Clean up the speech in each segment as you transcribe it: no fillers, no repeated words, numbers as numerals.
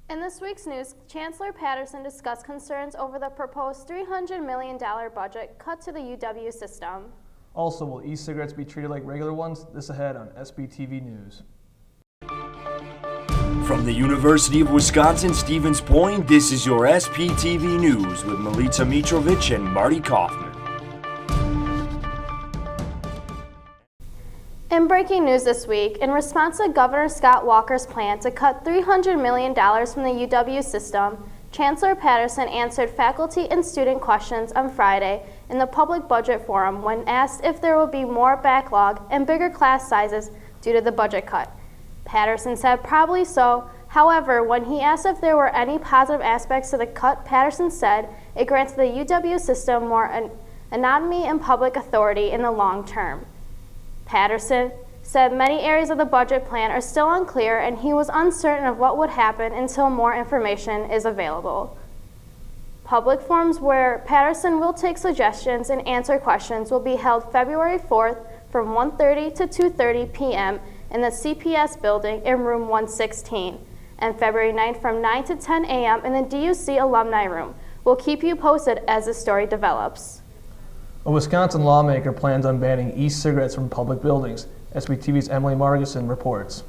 In this week's news, Chancellor Patterson discussed concerns over the proposed $300 million budget cut to the UW system. Also, will e-cigarettes be treated like regular ones? This ahead on SPTV News. From the University of Wisconsin-Stevens Point, this is your SPTV News with Milica, Mitrovic, and Marty Kauffman. In breaking news this week, in response to Governor Scott Walker's plan to cut $300 million from the UW system, Chancellor Patterson answered faculty and student questions on Friday in the Public Budget Forum when asked if there will be more backlog and bigger class sizes due to the budget cut. Patterson said probably so. However, when he asked if there were any positive aspects to the cut, Patterson said it granted the UW system more autonomy and public authority in the long term. Patterson said many areas of the budget plan are still unclear and he was uncertain of what would happen until more information is available. Public forums where Patterson will take suggestions and answer questions will be held February 4th from 1:30 to 2:30 p.m. in the CPS building in room 116, and February 9th from 9 to 10 a.m. in the DUC alumni room. We'll keep you posted as the story develops. A Wisconsin lawmaker plans on banning e-cigarettes from public buildings. SPTV's Emily Margison reports.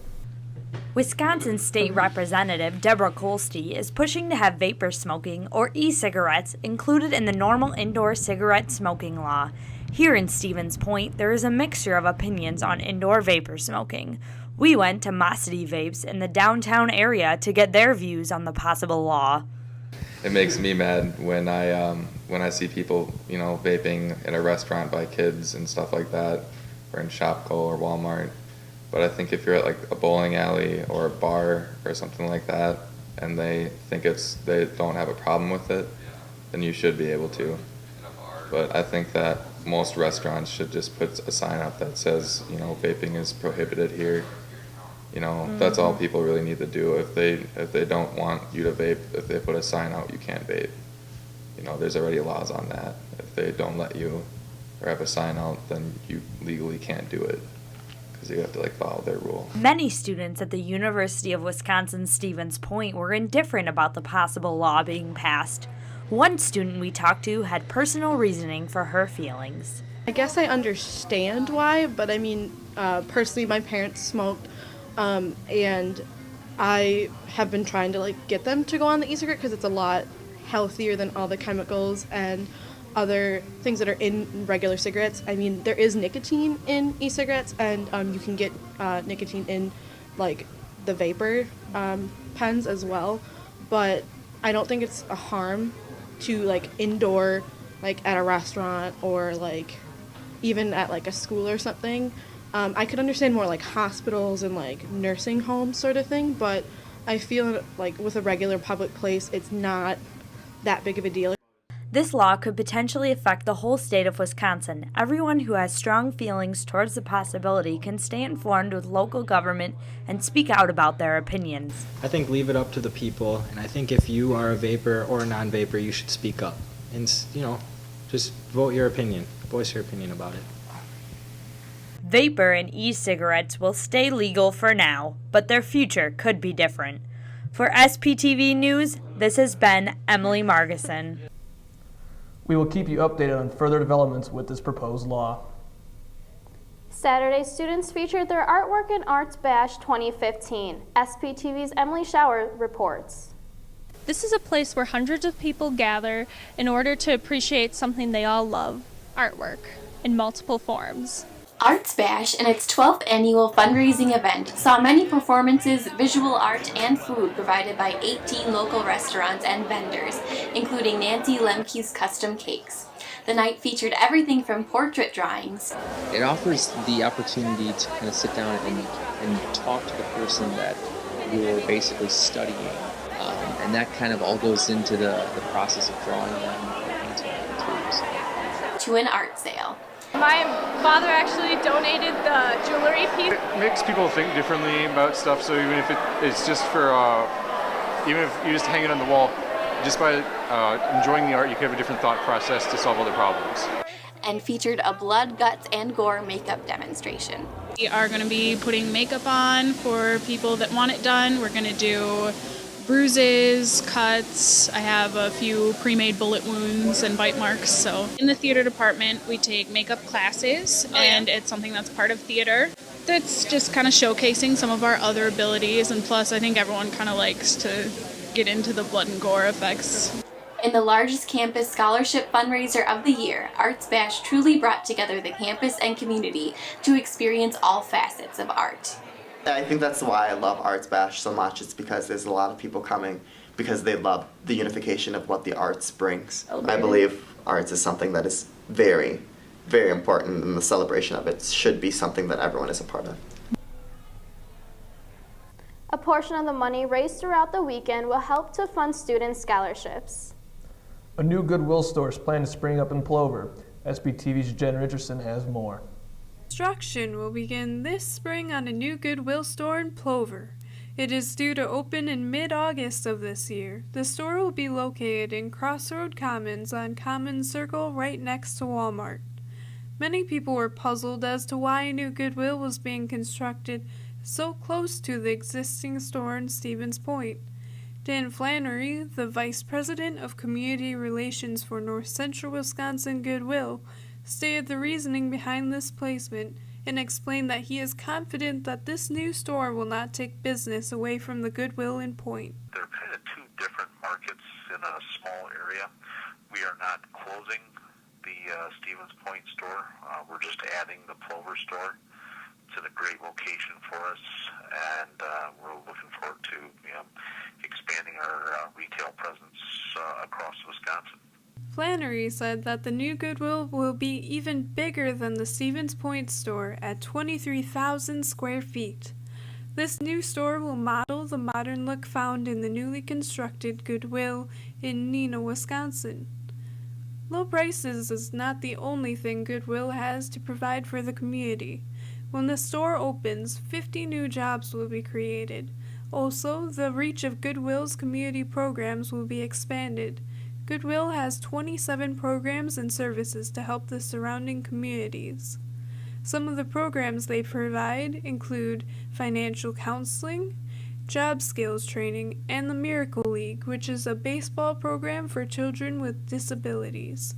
Wisconsin State Representative Deborah Kolste is pushing to have vapor smoking, or e-cigarettes, included in the normal indoor cigarette smoking law. Here in Stevens Point, there is a mixture of opinions on indoor vapor smoking. We went to Mossity Vapes in the downtown area to get their views on the possible law. It makes me mad when I see people, vaping in a restaurant by kids and stuff like that, or in Shopko or Walmart. But I think if you're at like a bowling alley or a bar or something like that, and they don't have a problem with it, then you should be able to. But I think that most restaurants should just put a sign up that says, vaping is prohibited here. That's all people really need to do. If they don't want you to vape, if they put a sign out, you can't vape. There's already laws on that. If they don't let you or have a sign out, then you legally can't do it because you have to follow their rule. Many students at the University of Wisconsin-Stevens Point were indifferent about the possible law being passed. One student we talked to had personal reasoning for her feelings. I guess I understand why, but I mean, personally, my parents smoked. And I have been trying to get them to go on the e-cigarette because it's a lot healthier than all the chemicals and other things that are in regular cigarettes. I mean, there is nicotine in e-cigarettes, and you can get nicotine in the vapor pens as well. But I don't think it's a harm to indoor, at a restaurant or even at a school or something. I could understand more hospitals and nursing homes sort of thing, but I feel with a regular public place, it's not that big of a deal. This law could potentially affect the whole state of Wisconsin. Everyone who has strong feelings towards the possibility can stay informed with local government and speak out about their opinions. I think leave it up to the people, and I think if you are a vapor or a non-vapor, you should speak up and, just voice your opinion about it. Vapor and e-cigarettes will stay legal for now, but their future could be different. For SPTV News, this has been Emily Margison. We will keep you updated on further developments with this proposed law. Saturday, students featured their artwork in Arts Bash 2015. SPTV's Emily Schauer reports. This is a place where hundreds of people gather in order to appreciate something they all love, artwork, in multiple forms. Arts Bash and its 12th annual fundraising event saw many performances, visual art, and food provided by 18 local restaurants and vendors, including Nancy Lemke's custom cakes. The night featured everything from portrait drawings. It offers the opportunity to kind of sit down and talk to the person that you're basically studying, and that kind of all goes into the process of drawing them and painting them too. To an art sale. My father actually donated the jewelry piece. It makes people think differently about stuff, so even if it's just for, even if you just hang it on the wall, just by enjoying the art, you can have a different thought process to solve other problems. And featured a blood, guts, and gore makeup demonstration. We are going to be putting makeup on for people that want it done. We're going to do bruises, cuts. I have a few pre-made bullet wounds and bite marks. So in the theater department, we take makeup classes, and it's something that's part of theater. That's just kind of showcasing some of our other abilities, and plus I think everyone kind of likes to get into the blood and gore effects. In the largest campus scholarship fundraiser of the year, Arts Bash truly brought together the campus and community to experience all facets of art. I think that's why I love Arts Bash so much. It's because there's a lot of people coming because they love the unification of what the arts brings. I believe arts is something that is very, very important, and the celebration of it should be something that everyone is a part of. A portion of the money raised throughout the weekend will help to fund student scholarships. A new Goodwill store is planned to spring up in Plover. SPTV's Jen Richardson has more. Construction will begin this spring on a new Goodwill store in Plover. It is due to open in mid-August of this year. The store will be located in Crossroad Commons on Commons Circle right next to Walmart. Many people were puzzled as to why a new Goodwill was being constructed so close to the existing store in Stevens Point. Dan Flannery, the Vice President of Community Relations for North Central Wisconsin Goodwill, stated the reasoning behind this placement and explained that he is confident that this new store will not take business away from the Goodwill in Point. They're kind of two different markets in a small area. We are not closing the Stevens Point store. We're just adding the Plover store. It's in a great location for us, and we're looking forward to expanding our retail presence across Wisconsin. Flannery said that the new Goodwill will be even bigger than the Stevens Point store at 23,000 square feet. This new store will model the modern look found in the newly constructed Goodwill in Neenah, Wisconsin. Low prices is not the only thing Goodwill has to provide for the community. When the store opens, 50 new jobs will be created. Also, the reach of Goodwill's community programs will be expanded. Goodwill has 27 programs and services to help the surrounding communities. Some of the programs they provide include financial counseling, job skills training, and the Miracle League, which is a baseball program for children with disabilities.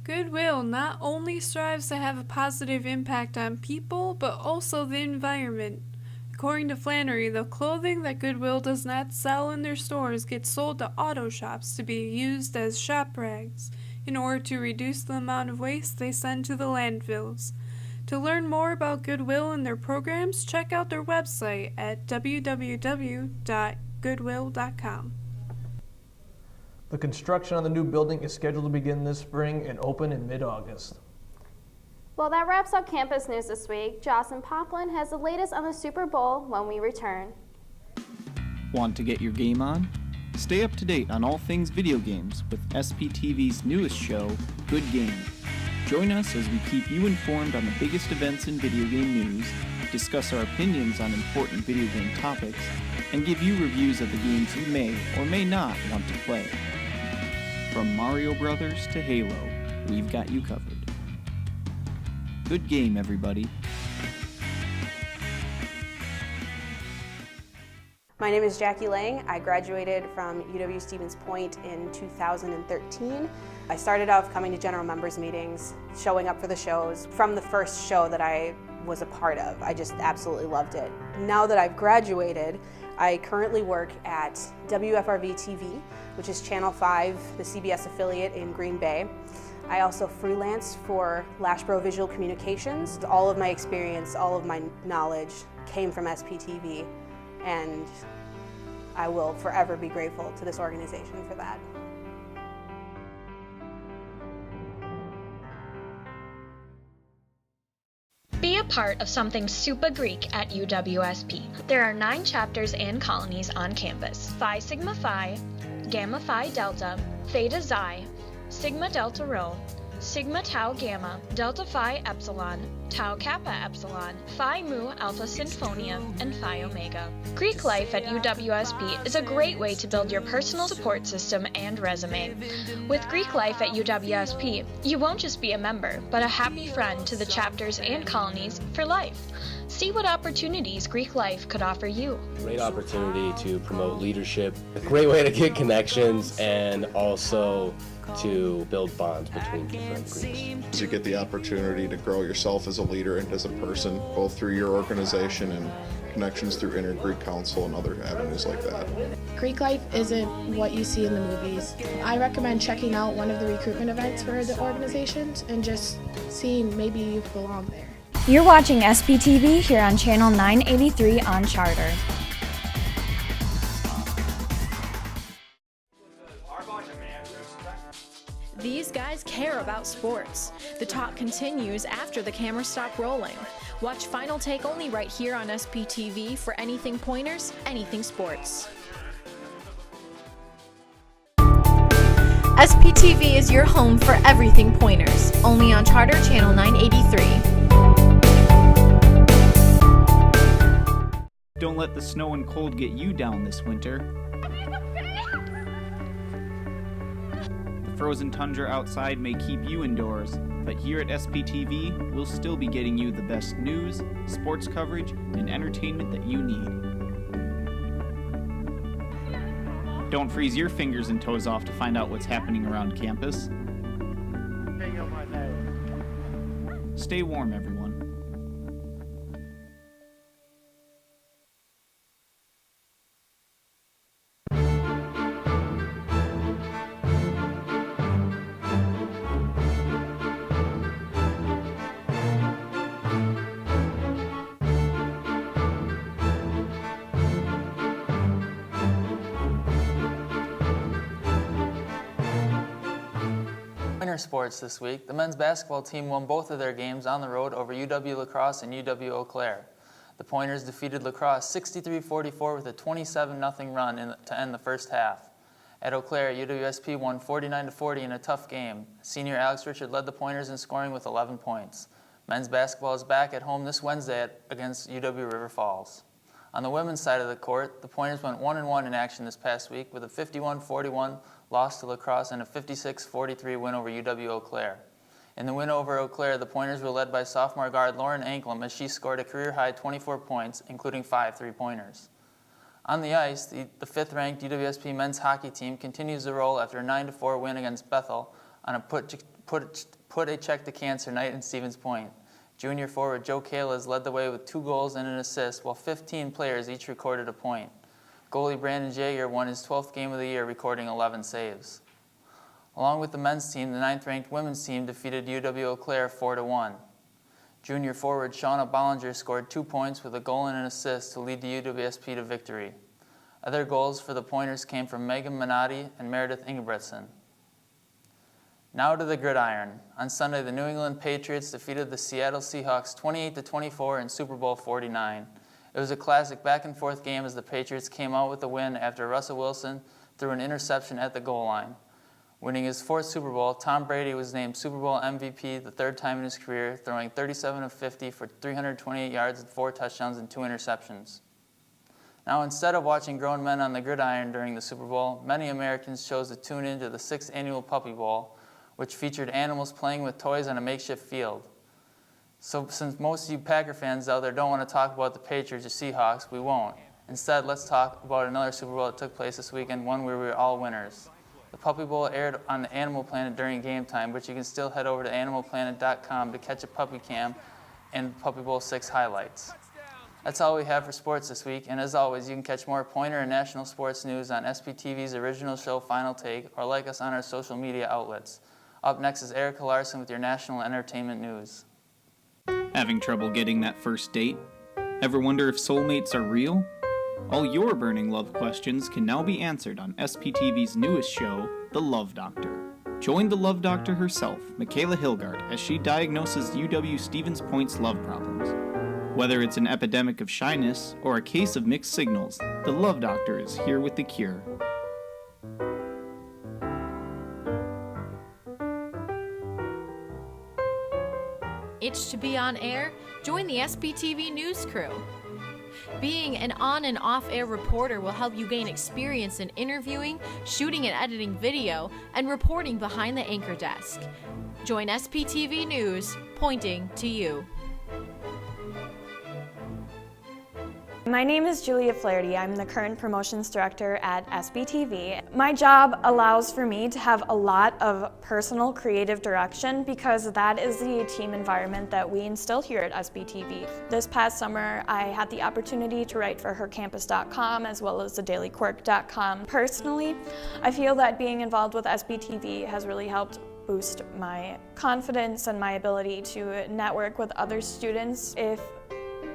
Goodwill not only strives to have a positive impact on people, but also the environment. According to Flannery, the clothing that Goodwill does not sell in their stores gets sold to auto shops to be used as shop rags in order to reduce the amount of waste they send to the landfills. To learn more about Goodwill and their programs, check out their website at www.goodwill.com. The construction on the new building is scheduled to begin this spring and open in mid-August. Well, that wraps up campus news this week. Jostun Pomplun has the latest on the Super Bowl when we return. Want to get your game on? Stay up to date on all things video games with SPTV's newest show, Good Game. Join us as we keep you informed on the biggest events in video game news, discuss our opinions on important video game topics, and give you reviews of the games you may or may not want to play. From Mario Brothers to Halo, we've got you covered. Good game, everybody. My name is Jackie Lang. I graduated from UW-Stevens Point in 2013. I started off coming to general members meetings, showing up for the shows. From the first show that I was a part of, I just absolutely loved it. Now that I've graduated, I currently work at WFRV-TV, which is Channel 5, the CBS affiliate in Green Bay. I also freelance for Lashbro Visual Communications. All of my experience, all of my knowledge came from SPTV, and I will forever be grateful to this organization for that. Be a part of something super Greek at UWSP. There are 9 chapters and colonies on campus: Phi Sigma Phi, Gamma Phi Delta, Theta Xi, Sigma Delta Rho, Sigma Tau Gamma, Delta Phi Epsilon, Tau Kappa Epsilon, Phi Mu Alpha Sinfonia, and Phi Omega. Greek life at UWSP is a great way to build your personal support system and resume. With Greek life at UWSP, you won't just be a member, but a happy friend to the chapters and colonies for life. See what opportunities Greek life could offer you. Great opportunity to promote leadership, a great way to get connections, and also to build bonds between different Greeks. You get the opportunity to grow yourself as a leader and as a person, both through your organization and connections through Inter-Greek Council and other avenues like that. Greek life isn't what you see in the movies. I recommend checking out one of the recruitment events for the organizations and just seeing maybe you belong there. You're watching SPTV here on Channel 983 on Charter. These guys care about sports. The talk continues after the cameras stop rolling. Watch Final Take only right here on SPTV for anything Pointers, anything sports. SPTV is your home for everything Pointers, only on Charter Channel 983. Don't let the snow and cold get you down this winter. The frozen tundra outside may keep you indoors, but here at SPTV, we'll still be getting you the best news, sports coverage, and entertainment that you need. Don't freeze your fingers and toes off to find out what's happening around campus. Stay warm, everyone. Sports this week, the men's basketball team won both of their games on the road over UW-La Crosse and UW-Eau Claire. The Pointers defeated La Crosse 63-44 with a 27-0 run to end the first half. At Eau Claire, UWSP won 49-40 in a tough game. Senior Alex Richard led the Pointers in scoring with 11 points. Men's basketball is back at home this Wednesday against UW River Falls. On the women's side of the court, the Pointers went 1-1 in action this past week with a 51-41 loss to La Crosse and a 56-43 win over UW-Eau Claire. In the win over Eau Claire, the Pointers were led by sophomore guard Lauren Anklem as she scored a career-high 24 points, including 5 three-pointers. On the ice, the fifth-ranked UWSP men's hockey team continues to roll after a 9-4 win against Bethel on a put a check to cancer night in Stevens Point. Junior forward Joe Kalas led the way with 2 goals and an assist, while 15 players each recorded a point. Goalie Brandon Jaeger won his 12th game of the year, recording 11 saves. Along with the men's team, the 9th-ranked women's team defeated UW-Eau Claire 4-1. Junior forward Shauna Bollinger scored 2 points with a goal and an assist to lead the UWSP to victory. Other goals for the Pointers came from Megan Minotti and Meredith Ingebretson. Now to the gridiron. On Sunday, the New England Patriots defeated the Seattle Seahawks 28-24 in Super Bowl 49. It was a classic back-and-forth game as the Patriots came out with the win after Russell Wilson threw an interception at the goal line. Winning his 4th Super Bowl, Tom Brady was named Super Bowl MVP the 3rd time in his career, throwing 37 of 50 for 328 yards and 4 touchdowns and 2 interceptions. Now, instead of watching grown men on the gridiron during the Super Bowl, many Americans chose to tune into the 6th annual Puppy Bowl, which featured animals playing with toys on a makeshift field. So since most of you Packer fans out there don't want to talk about the Patriots or Seahawks, we won't. Instead, let's talk about another Super Bowl that took place this weekend, one where we were all winners. The Puppy Bowl aired on the Animal Planet during game time, but you can still head over to animalplanet.com to catch a puppy cam and Puppy Bowl 6 highlights. That's all we have for sports this week, and as always, you can catch more Pointer and national sports news on SPTV's original show, Final Take, or like us on our social media outlets. Up next is Erica Larson with your national entertainment news. Having trouble getting that first date? Ever wonder if soulmates are real? All your burning love questions can now be answered on SPTV's newest show, The Love Doctor. Join the Love Doctor herself, Michaela Hilgard, as she diagnoses UW-Stevens Point's love problems. Whether it's an epidemic of shyness or a case of mixed signals, The Love Doctor is here with the cure. Itch to be on air? Join the SPTV news crew. Being an on and off-air reporter will help you gain experience in interviewing, shooting and editing video, and reporting behind the anchor desk. Join SPTV News, pointing to you. My name is Julia Flaherty. I'm the current promotions director at SPTV. My job allows for me to have a lot of personal creative direction because that is the team environment that we instill here at SPTV. This past summer, I had the opportunity to write for hercampus.com as well as thedailyquirk.com. Personally, I feel that being involved with SPTV has really helped boost my confidence and my ability to network with other students. If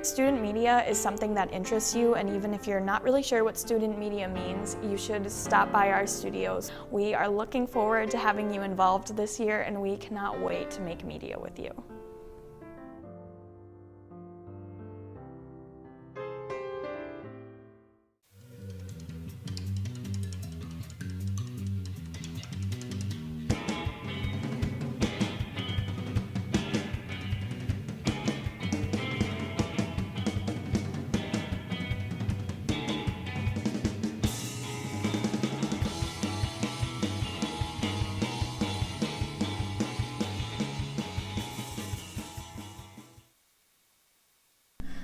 student media is something that interests you, and even if you're not really sure what student media means, you should stop by our studios. We are looking forward to having you involved this year, and we cannot wait to make media with you.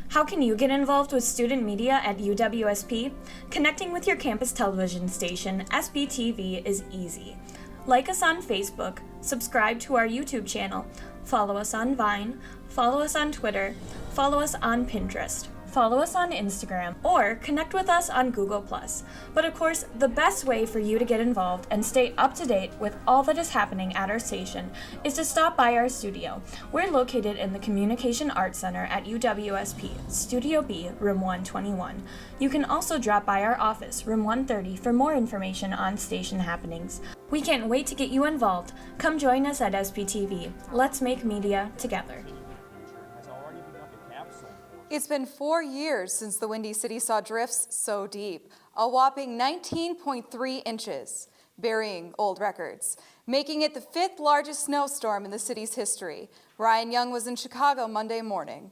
How can you get involved with student media at UWSP? Connecting with your campus television station, SPTV, is easy. Like us on Facebook, subscribe to our YouTube channel, follow us on Vine, follow us on Twitter, follow us on Pinterest, follow us on Instagram, or connect with us on Google+. But of course, the best way for you to get involved and stay up to date with all that is happening at our station is to stop by our studio. We're located in the Communication Arts Center at UWSP, Studio B, Room 121. You can also drop by our office, Room 130, for more information on station happenings. We can't wait to get you involved. Come join us at SPTV. Let's make media together. It's been 4 years since the Windy City saw drifts so deep, a whopping 19.3 inches, burying old records, making it the 5th largest snowstorm in the city's history. Ryan Young was in Chicago Monday morning.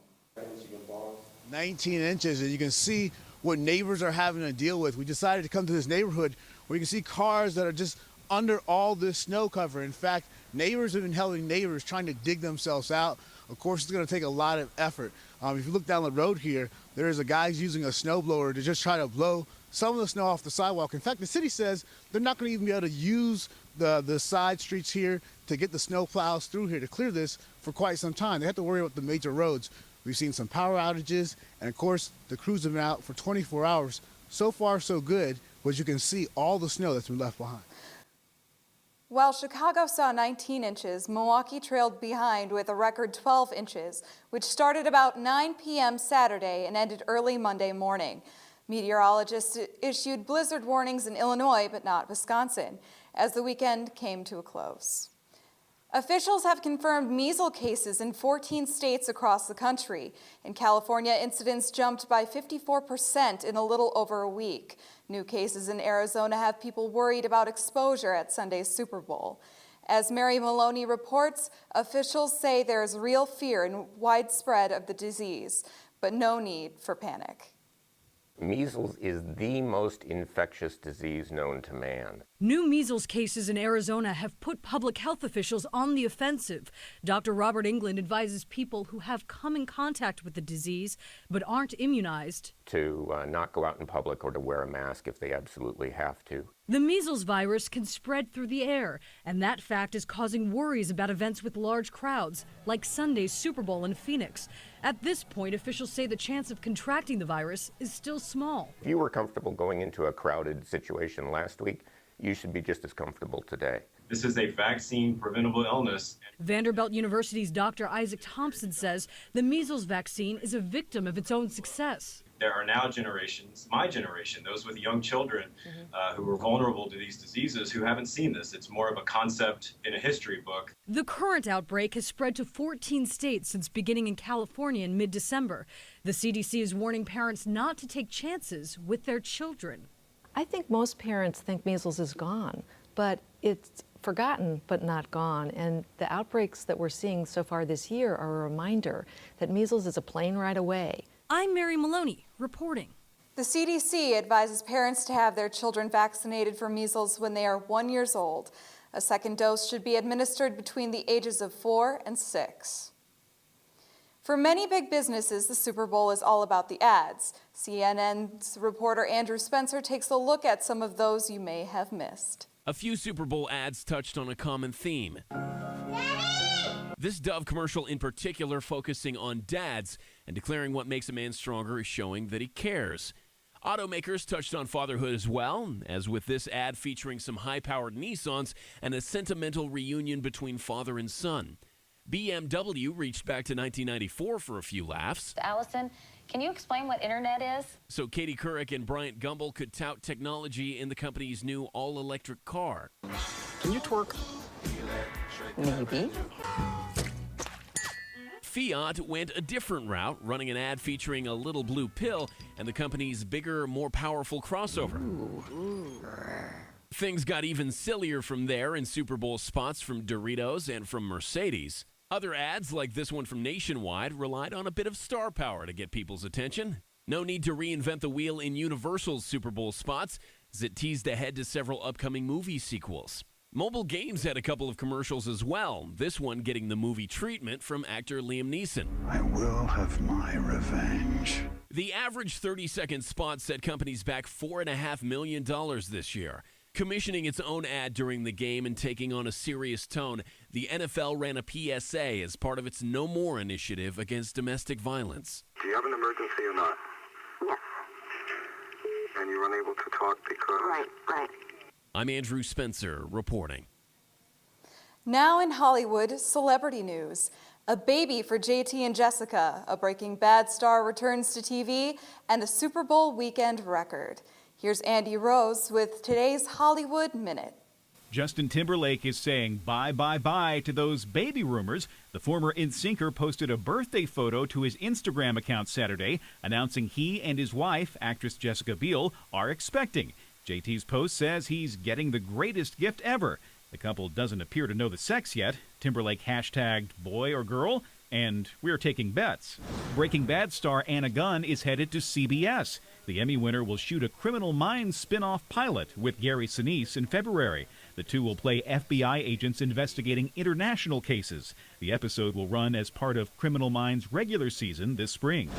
19 inches, and you can see what neighbors are having to deal with. We decided to come to this neighborhood where you can see cars that are just under all this snow cover. In fact, neighbors have been helping neighbors trying to dig themselves out. Of course, it's going to take a lot of effort. If you look down the road here, there is a guy using a snowblower to just try to blow some of the snow off the sidewalk. In fact, the city says they're not going to even be able to use the side streets here to get the snow plows through here to clear this for quite some time. They have to worry about the major roads. We've seen some power outages, and of course, the crews have been out for 24 hours. So far, so good, but you can see all the snow that's been left behind. While Chicago saw 19 inches, Milwaukee trailed behind with a record 12 inches, which started about 9 p.m. Saturday and ended early Monday morning. Meteorologists issued blizzard warnings in Illinois, but not Wisconsin, as the weekend came to a close. Officials have confirmed measles cases in 14 states across the country. In California, incidents jumped by 54% in a little over a week. New cases in Arizona have people worried about exposure at Sunday's Super Bowl. As Mary Maloney reports, officials say there is real fear and widespread of the disease, but no need for panic. Measles is the most infectious disease known to man. New measles cases in Arizona have put public health officials on the offensive. Dr. Robert England advises people who have come in contact with the disease but aren't immunized To not go out in public or to wear a mask if they absolutely have to. The measles virus can spread through the air, and that fact is causing worries about events with large crowds, like Sunday's Super Bowl in Phoenix. At this point, officials say the chance of contracting the virus is still small. If you were comfortable going into a crowded situation last week, you should be just as comfortable today. This is a vaccine-preventable illness. Vanderbilt University's Dr. Isaac Thompson says the measles vaccine is a victim of its own success. There are now generations, my generation, those with young children who are vulnerable to these diseases who haven't seen this. It's more of a concept in a history book. The current outbreak has spread to 14 states since beginning in California in mid-December. The CDC is warning parents not to take chances with their children. I think most parents think measles is gone, but it's forgotten but not gone. And the outbreaks that we're seeing so far this year are a reminder that measles is a plane ride away. I'm Mary Maloney, reporting. The CDC advises parents to have their children vaccinated for measles when they are 1 year old. A second dose should be administered between the ages of 4 and 6. For many big businesses, the Super Bowl is all about the ads. CNN's reporter Andrew Spencer takes a look at some of those you may have missed. A few Super Bowl ads touched on a common theme. This Dove commercial in particular focusing on dads and declaring what makes a man stronger is showing that he cares. Automakers touched on fatherhood as well, as with this ad featuring some high-powered Nissans and a sentimental reunion between father and son. BMW reached back to 1994 for a few laughs. Allison, can you explain what internet is? So Katie Couric and Bryant Gumbel could tout technology in the company's new all-electric car. Can you twerk? Maybe. Fiat went a different route, running an ad featuring a little blue pill and the company's bigger, more powerful crossover. Things got even sillier from there in Super Bowl spots from Doritos and from Mercedes. Other ads, like this one from Nationwide, relied on a bit of star power to get people's attention. No need to reinvent the wheel in Universal's Super Bowl spots, as it teased ahead to several upcoming movie sequels. Mobile Games had a couple of commercials as well, this one getting the movie treatment from actor Liam Neeson. I will have my revenge. The average 30-second spot set companies back $4.5 million this year. Commissioning its own ad during the game and taking on a serious tone, the NFL ran a PSA as part of its No More initiative against domestic violence. Do you have an emergency or not? Yes. And you're unable to talk because... Right. I'm Andrew Spencer reporting. Now in Hollywood, celebrity news. A baby for JT and Jessica, a Breaking Bad star returns to TV, and a Super Bowl weekend record. Here's Andy Rose with today's Hollywood Minute. Justin Timberlake is saying bye to those baby rumors. The former NSYNCer posted a birthday photo to his Instagram account Saturday, announcing he and his wife, actress Jessica Biel, are expecting. JT's post says he's getting the greatest gift ever. The couple doesn't appear to know the sex yet. Timberlake hashtagged boy or girl, and we're taking bets. Breaking Bad star Anna Gunn is headed to CBS. The Emmy winner will shoot a Criminal Minds spin-off pilot with Gary Sinise in February. The two will play FBI agents investigating international cases. The episode will run as part of Criminal Minds' regular season this spring.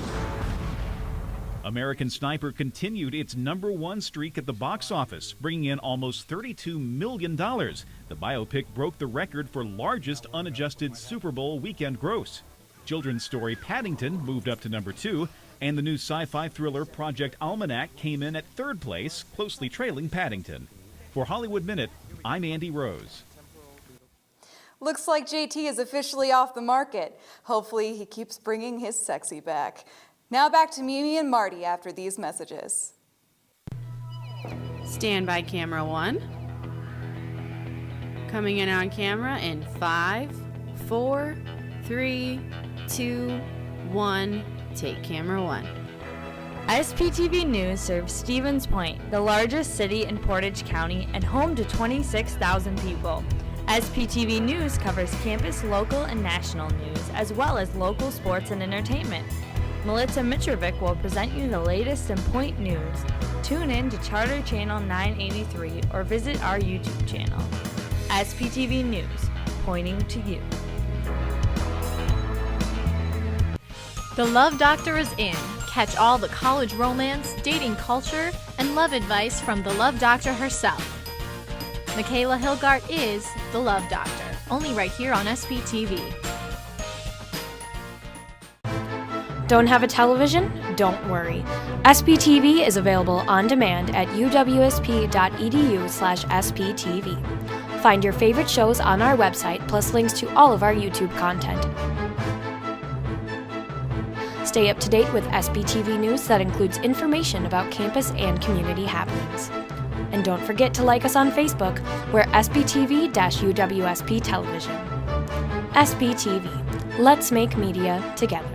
American Sniper continued its #1 streak at the box office, bringing in almost $32 million. The biopic broke the record for largest unadjusted Super Bowl weekend gross. Children's story Paddington moved up to #2, and the new sci-fi thriller Project Almanac came in at 3rd place, closely trailing Paddington. For Hollywood Minute, I'm Andy Rose. Looks like JT is officially off the market. Hopefully he keeps bringing his sexy back. Now back to Mimi and Marty after these messages. Stand by camera 1. Coming in on camera in 5, 4, 3, 2, 1. Take camera 1. SPTV News serves Stevens Point, the largest city in Portage County and home to 26,000 people. SPTV News covers campus, local, and national news, as well as local sports and entertainment. Milica Mitrovic will present you the latest in Point news. Tune in to Charter Channel 983 or visit our YouTube channel. SPTV News, pointing to you. The Love Doctor is in. Catch all the college romance, dating culture, and love advice from the Love Doctor herself. Michaela Hilgart is the Love Doctor, only right here on SPTV. Don't have a television? Don't worry. SPTV is available on demand at uwsp.edu/SPTV. Find your favorite shows on our website, plus links to all of our YouTube content. Stay up to date with SPTV news that includes information about campus and community happenings. And don't forget to like us on Facebook. We're SPTV-UWSP Television. SPTV. Let's make media together.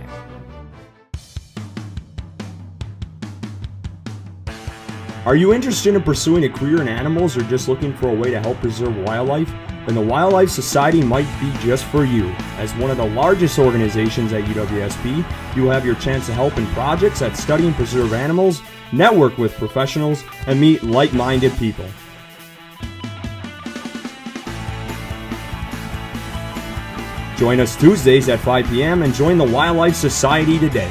Are you interested in pursuing a career in animals or just looking for a way to help preserve wildlife? Then the Wildlife Society might be just for you. As one of the largest organizations at UWSP, you will have your chance to help in projects that study and preserve animals, network with professionals, and meet like-minded people. Join us Tuesdays at 5 p.m. and join the Wildlife Society today.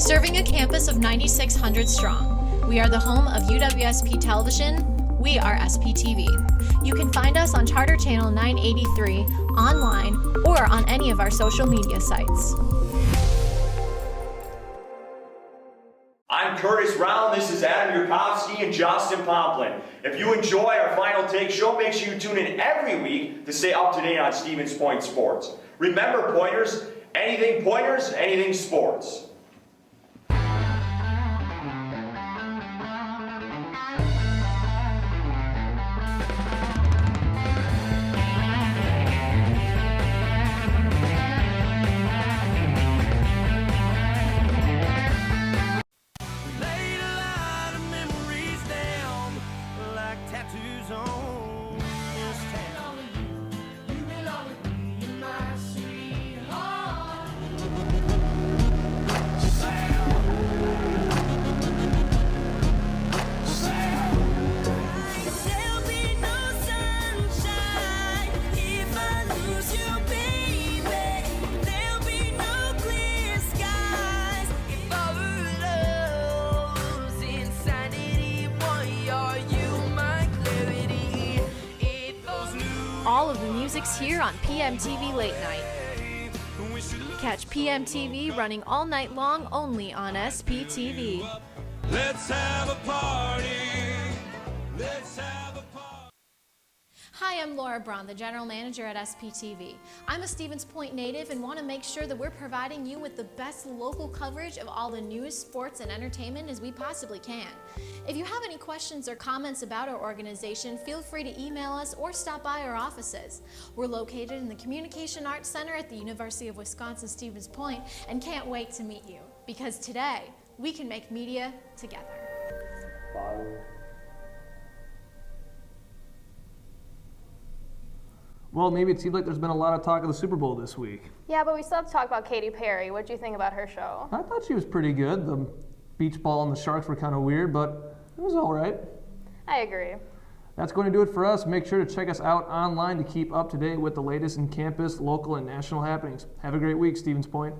Serving a campus of 9,600 strong, we are the home of UWSP Television. We are SPTV. You can find us on Charter Channel 983, online, or on any of our social media sites. I'm Curtis Brown. This is Adam Yurkovsky and Jostun Pomplun. If you enjoy our Final Take show, make sure you tune in every week to stay up to date on Stevens Point sports. Remember, Pointers, anything sports. All of the music's here on PMTV Late Night. Catch PMTV running all night long only on SPTV. Let's have a party. Let's have a party. Hi, I'm Laura Braun, the General Manager at SPTV. I'm a Stevens Point native and want to make sure that we're providing you with the best local coverage of all the news, sports, and entertainment as we possibly can. If you have any questions or comments about our organization, feel free to email us or stop by our offices. We're located in the Communication Arts Center at the University of Wisconsin-Stevens Point and can't wait to meet you, because today we can make media together. Well, maybe it seems like there's been a lot of talk of the Super Bowl this week. Yeah, but we still have to talk about Katy Perry. What do you think about her show? I thought she was pretty good. The beach ball and the sharks were kind of weird, but it was all right. I agree. That's going to do it for us. Make sure to check us out online to keep up to date with the latest in campus, local, and national happenings. Have a great week, Stevens Point.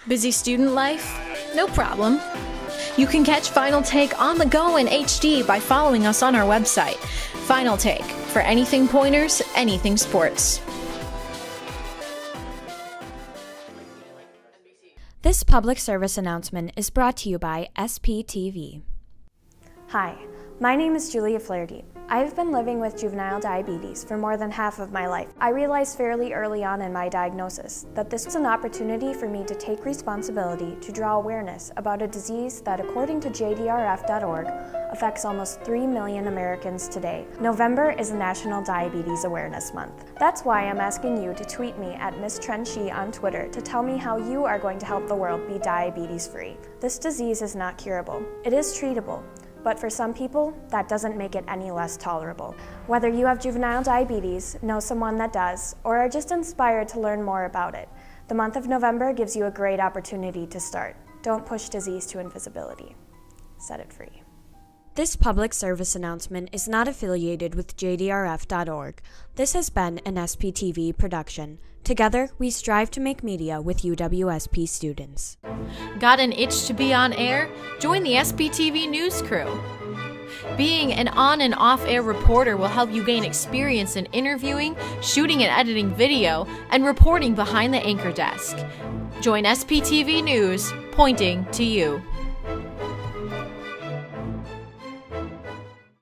Busy student life? No problem. You can catch Final Take on the go in HD by following us on our website. Final Take, for anything Pointers, anything sports. This public service announcement is brought to you by SPTV. Hi, my name is Julia Flaherty. I've been living with juvenile diabetes for more than half of my life. I realized fairly early on in my diagnosis that this was an opportunity for me to take responsibility to draw awareness about a disease that, according to JDRF.org, affects almost 3 million Americans today. November is National Diabetes Awareness Month. That's why I'm asking you to tweet me at Miss Trenchie on Twitter to tell me how you are going to help the world be diabetes-free. This disease is not curable. It is treatable. But for some people, that doesn't make it any less tolerable. Whether you have juvenile diabetes, know someone that does, or are just inspired to learn more about it, the month of November gives you a great opportunity to start. Don't push disease to invisibility. Set it free. This public service announcement is not affiliated with JDRF.org. This has been an SPTV production. Together, we strive to make media with UWSP students. Got an itch to be on air? Join the SPTV news crew. Being an on and off-air reporter will help you gain experience in interviewing, shooting and editing video, and reporting behind the anchor desk. Join SPTV News, pointing to you.